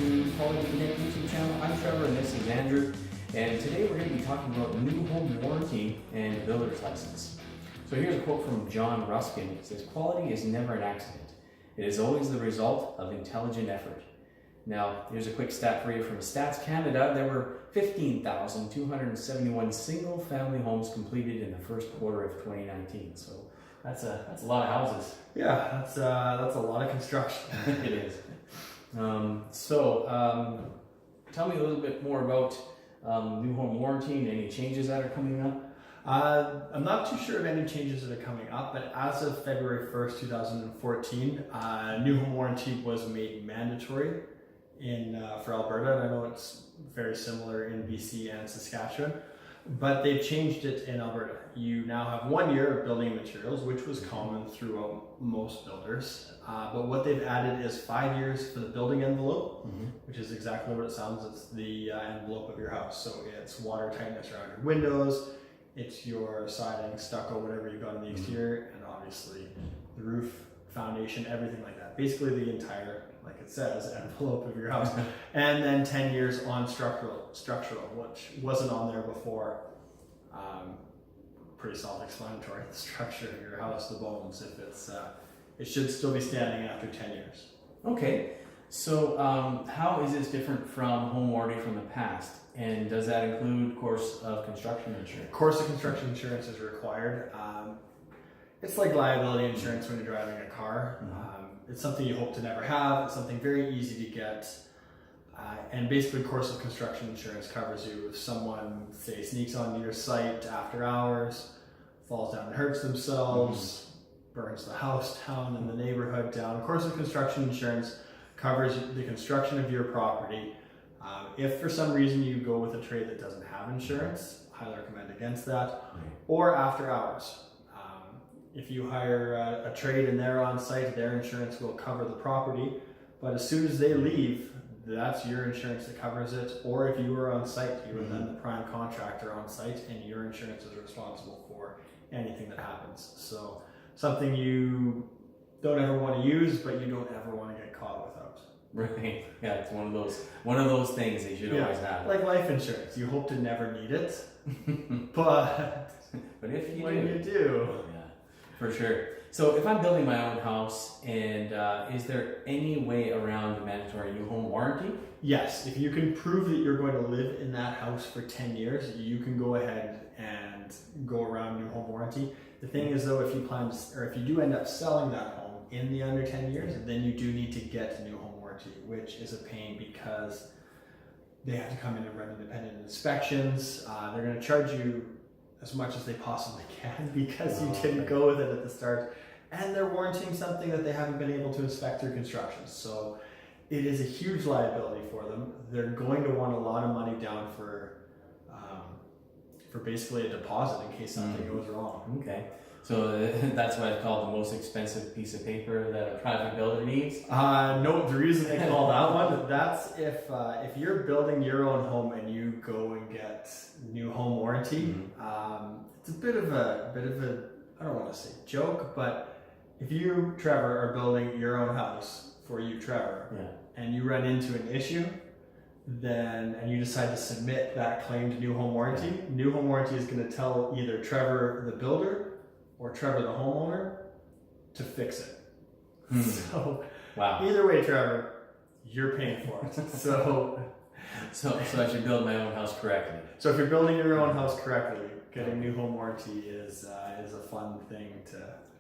to Quality Connect YouTube channel. I'm Trevor and this is Andrew. And today we're going to be talking about new home warranty and builder's license. So here's a quote from John Ruskin. It says, "Quality is never an accident. It is always the result of intelligent effort." Now, here's a quick stat for you from Stats Canada. There were 15,271 single-family homes completed in the first quarter of 2019. So that's a lot of houses. Yeah, that's a lot of construction. It is. Tell me a little bit more about new home warranty and any changes that are coming up. I'm not too sure of any changes that are coming up, but as of February 1st, 2014, new home warranty was made mandatory for Alberta, and I know it's very similar in BC and Saskatchewan, but they've changed it in Alberta. You now have 1 year of building materials, which was common throughout most builders, but what they've added is 5 years for the building envelope, which is exactly what it sounds. It's the envelope of your house, so it's water tightness around your windows, it's your siding, stucco, whatever you got on the exterior, and obviously the roof, foundation, everything like that. Basically the entire, like it says, envelope of your house. And then 10 years on structural, which wasn't on there before. Pretty self-explanatory. The structure of your house, the bones, if it's, it should still be standing after 10 years. Okay, so how is this different from home warranty from the past? And does that include course of construction insurance? Course of construction insurance is required. It's like liability insurance when you're driving a car. It's something you hope to never have. It's something very easy to get. And basically course of construction insurance covers you if someone, say, sneaks onto your site after hours, falls down and hurts themselves, burns the house down and the neighborhood down. Course of construction insurance covers the construction of your property. If for some reason you go with a trade that doesn't have insurance, I highly recommend against that. Or after hours. If you hire a trade and they're on site, their insurance will cover the property, but as soon as they leave, that's your insurance that covers it. Or if you were on site, you were then the prime contractor on site, and your insurance is responsible for anything that happens. So something you don't ever want to use, but you don't ever want to get caught without. Right. Yeah, it's one of those things that you should always have. Like life insurance, you hope to never need it, but if you when you do. Yeah, for sure. So if I'm building my own house, and is there any way around the mandatory new home warranty? Yes, if you can prove that you're going to live in that house for 10 years, you can go ahead and go around new home warranty. The thing is though, if you do end up selling that home in the under 10 years, then you do need to get new home warranty, which is a pain because they have to come in and run independent inspections. They're going to charge you as much as they possibly can because you didn't go with it at the start, and they're warranting something that they haven't been able to inspect through construction. So it is a huge liability for them. They're going to want a lot of money down for basically a deposit in case something goes wrong. Okay, so that's why it's called the most expensive piece of paper that a private builder needs? No, the reason they call that one, that's if you're building your own home and you go and get new home warranty. It's a bit of a I don't want to say joke, but if you, Trevor, are building your own house for you, Trevor, and you run into an issue, and you decide to submit that claim to new home warranty, new home warranty is going to tell either Trevor the builder or Trevor the homeowner to fix it. So either way, Trevor, you're paying for it. So I should build my own house correctly. So if you're building your own house correctly, getting new home warranty is a fun thing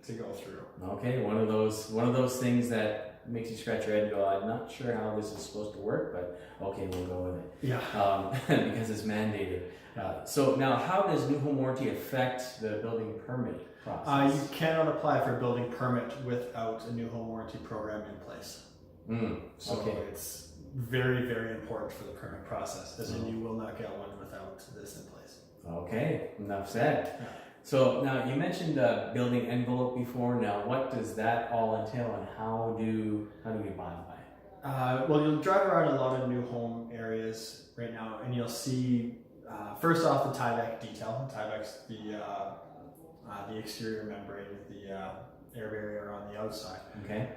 to go through. Okay, one of those things that makes you scratch your head and go, I'm not sure how this is supposed to work, but okay, we'll go with it. Yeah. Because it's mandated. So now, how does new home warranty affect the building permit process? You cannot apply for a building permit without a new home warranty program in place. So it's very, very important for the permit process, as in you will not get one without this in place. Okay, enough said. So now you mentioned building envelope before. Now, what does that all entail, and how do we abide by it? Well, you'll drive around a lot of new home areas right now, and you'll see first off the Tyvek detail. Tyvek's the exterior membrane, the air barrier on the outside. Okay.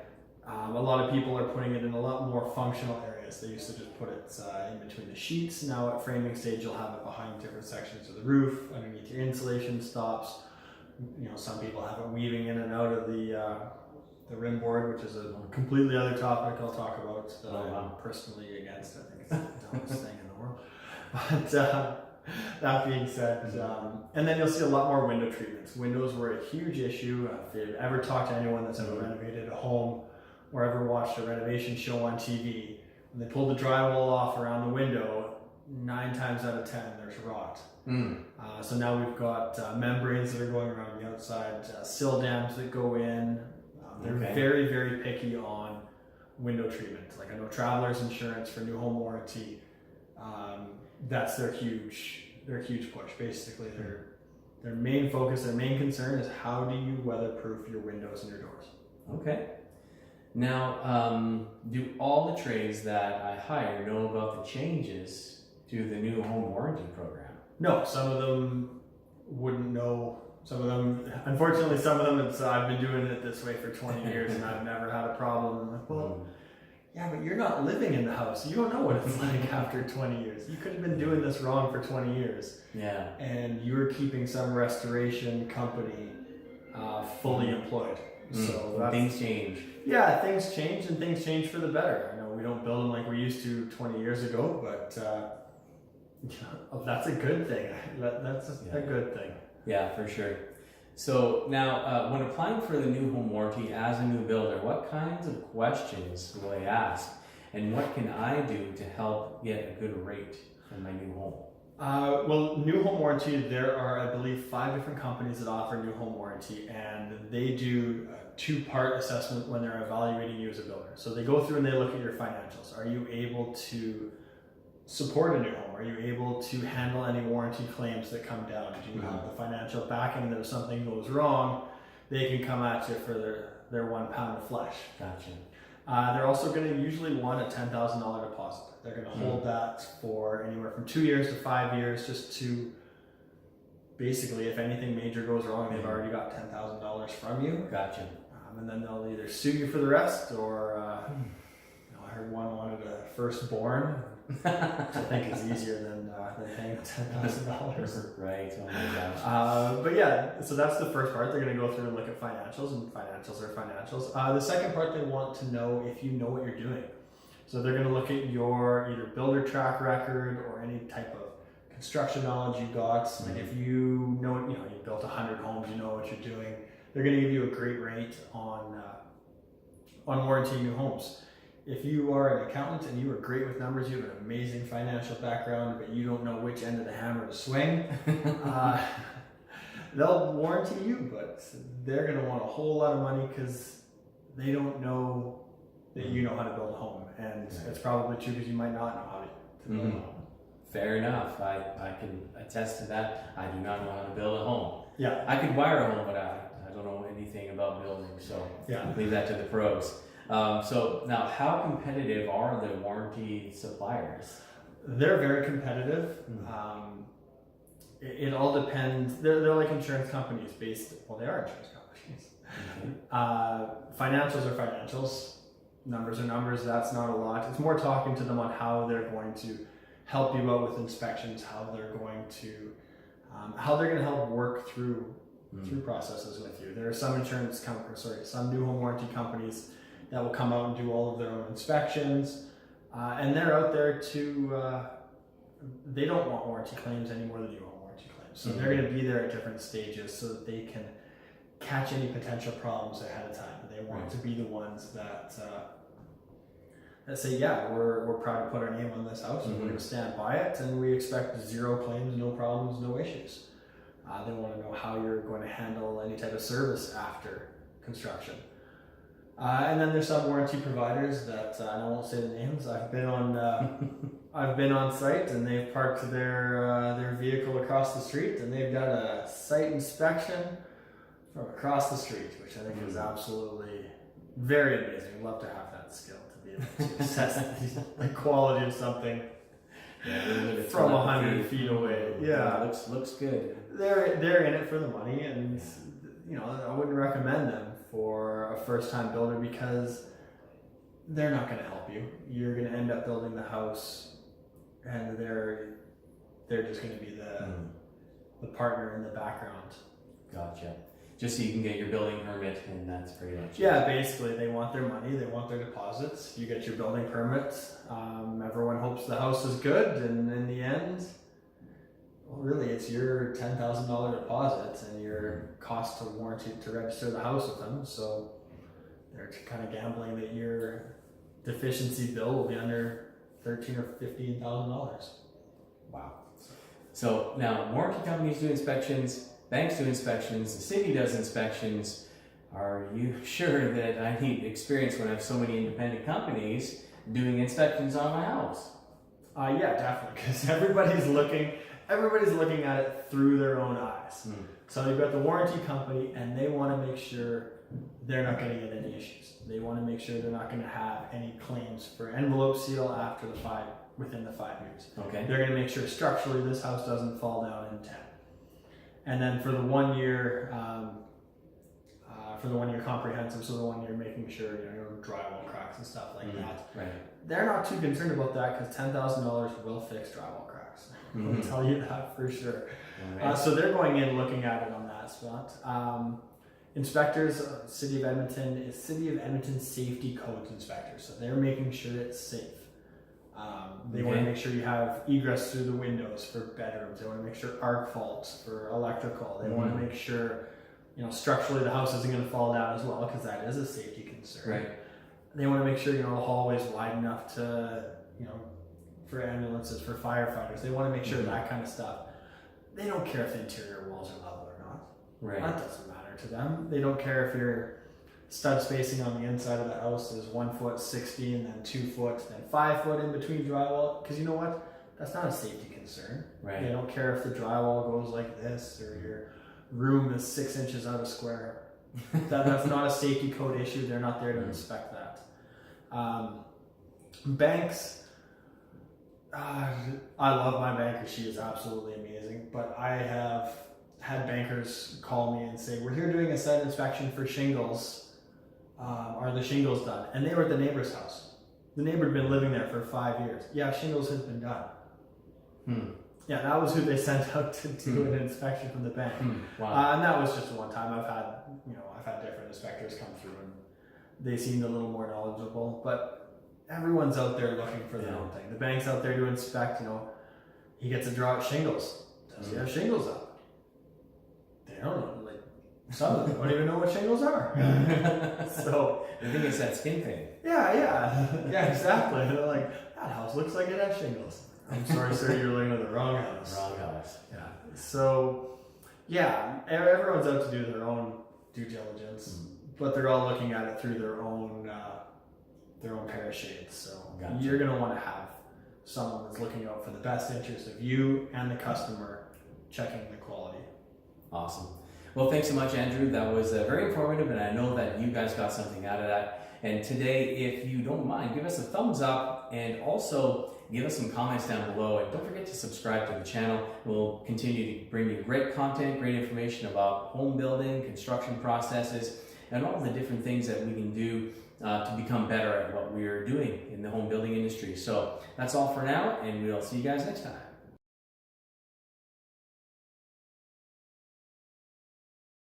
A lot of people are putting it in a lot more functional areas. is. They used to just put it in between the sheets. Now at framing stage, you'll have it behind different sections of the roof, underneath your insulation stops. You know, some people have it weaving in and out of the rim board, which is a completely other topic I'll talk about that I'm personally against. I think it's the dumbest thing in the world. But that being said, and then you'll see a lot more window treatments. Windows were a huge issue. If you've ever talked to anyone that's ever renovated a home or ever watched a renovation show on TV, when they pulled the drywall off around the window, 9 times out of 10 there's rot. So now we've got membranes that are going around the outside, sill dams that go in. They're very, very picky on window treatment. Like I know Travelers Insurance for new home warranty, that's their huge push. Basically, their main focus, their main concern is how do you weatherproof your windows and your doors. Okay. Now, do all the trades that I hire know about the changes to the new home warranty program? No, some of them wouldn't know. Some of them, unfortunately, some of them, I've been doing it this way for 20 years and I've never had a problem. I'm like, well, yeah, but you're not living in the house. You don't know what it's like after 20 years. You could have been doing this wrong for 20 years. Yeah. And you're keeping some restoration company fully employed. So things change. Yeah, things change and things change for the better. I know we don't build them like we used to 20 years ago, but that's a good thing. That's a good thing. Yeah, for sure. So now, when applying for the new home warranty as a new builder, what kinds of questions will they ask? And what can I do to help get a good rate for my new home? Well, new home warranty, there are, I believe, 5 different companies that offer new home warranty, and they do a 2-part assessment when they're evaluating you as a builder. So they go through and they look at your financials. Are you able to support a new home? Are you able to handle any warranty claims that come down? Do you have the financial backing that if something goes wrong, they can come at you for their 1 pound of flesh? Gotcha. They're also going to usually want a $10,000 deposit. They're going to hold that for anywhere from 2 years to 5 years, just to basically, if anything major goes wrong, they've already got $10,000 from you. Gotcha. And then they'll either sue you for the rest, or I heard one wanted a firstborn, which I think is easier than paying $10,000. Right. Oh my gosh. But yeah, so that's the first part. They're going to go through and look at financials, and financials are financials. The second part, they want to know if you know what you're doing. So they're going to look at your either builder track record or any type of construction knowledge you got. Like if you know, you built 100 homes, you know what you're doing. They're going to give you a great rate on warranty new homes. If you are an accountant and you are great with numbers, you have an amazing financial background, but you don't know which end of the hammer to swing, they'll warranty you, but they're going to want a whole lot of money because they don't know that you know how to build a home. And it's probably true because you might not know how to build a home. Fair enough. I can attest to that. I do not know how to build a home. Yeah. I could wire a home, but I don't know anything about building, so leave that to the pros. So now, how competitive are the warranty suppliers? They're very competitive. It all depends. They're like insurance companies they are insurance companies. Financials are financials. Numbers are numbers. That's not a lot. It's more talking to them on how they're going to help you out with inspections, how they're going to help work through processes with you. There are some some new home warranty companies that will come out and do all of their own inspections, and they're out there to. They don't want warranty claims any more than you want warranty claims, so they're going to be there at different stages so that they can catch any potential problems ahead of time. They want to be the ones that say, yeah, we're proud to put our name on this house and we're going to stand by it, and we expect 0 claims, no problems, no issues. They want to know how you're going to handle any type of service after construction. And then there's some warranty providers that I won't say the names. I've been on site and they've parked their vehicle across the street and they've done a site inspection from across the street, which I think is absolutely very amazing. I'd love to have that skill to be able to assess the quality of something from 100 feet away. Yeah, looks good. They're in it for the money, and I wouldn't recommend them for a first-time builder because they're not going to help you. You're going to end up building the house, and they're just going to be the partner in the background. Gotcha. Just so you can get your building permit, and that's pretty much it. Yeah, basically, they want their money, they want their deposits. You get your building permit. Everyone hopes the house is good, and in the end, well, really, it's your $10,000 deposit and your cost to warranty to register the house with them. So they're kind of gambling that your deficiency bill will be under $13,000 or $15,000. Wow. So now, warranty companies do inspections, banks do inspections, the city does inspections. Are you sure that I need experience when I have so many independent companies doing inspections on my house? Yeah, definitely, because everybody's looking at it through their own eyes. So you've got the warranty company, and they want to make sure they're not going to get any issues. They want to make sure they're not going to have any claims for envelope seal after within the 5 years. Okay. They're going to make sure structurally this house doesn't fall down in 10. And then for the 1 year, comprehensive, so the 1 year making sure your drywall cracks and stuff like that. Right. They're not too concerned about that because $10,000 will fix drywall cracks. I'll tell you that for sure. Right. So they're going in looking at it on that spot. Inspectors, City of Edmonton Safety Codes inspectors. So they're making sure it's safe. They want to make sure you have egress through the windows for bedrooms. They want to make sure arc faults for electrical. They want to make sure, structurally the house isn't going to fall down as well, because that is a safety concern. Right. They want to make sure, the hallway's wide enough to, for ambulances, for firefighters. They want to make sure that kind of stuff. They don't care if the interior walls are level or not. Right. That doesn't matter to them. They don't care if your stud spacing on the inside of the house is 1 foot 60 and then 2 foot, then 5 foot in between drywall. Because you know what? That's not a safety concern. Right. They don't care if the drywall goes like this or your room is 6 inches out of square. That's not a safety code issue. They're not there to inspect that. Banks. I love my banker. She is absolutely amazing. But I have had bankers call me and say, "We're here doing a site inspection for shingles. Are the shingles done?" And they were at the neighbor's house. The neighbor had been living there for 5 years. Yeah, shingles has been done. Yeah, that was who they sent out to do an inspection from the bank. Wow. And that was just one time. I've had different inspectors come through, and they seemed a little more knowledgeable. But everyone's out there looking for their own thing. The bank's out there to inspect. He gets a draw at shingles. Does he have shingles up? They don't know. Some of them don't even know what shingles are. So I think it's that skin thing. Yeah, exactly. They're like, that house looks like it has shingles. I'm sorry, sir, you're looking at the wrong house. Wrong house. Yeah. So, everyone's out to do their own due diligence, but they're all looking at it through their own pair of shades. So Gotcha. You're going to want to have someone that's looking out for the best interest of you and the customer, checking the quality. Awesome. Well, thanks so much, Andrew. That was very informative, and I know that you guys got something out of that. And today, if you don't mind, give us a thumbs up, and also give us some comments down below. And don't forget to subscribe to the channel. We'll continue to bring you great content, great information about home building, construction processes, and all the different things that we can do to become better at what we are doing in the home building industry. So that's all for now, and we'll see you guys next time.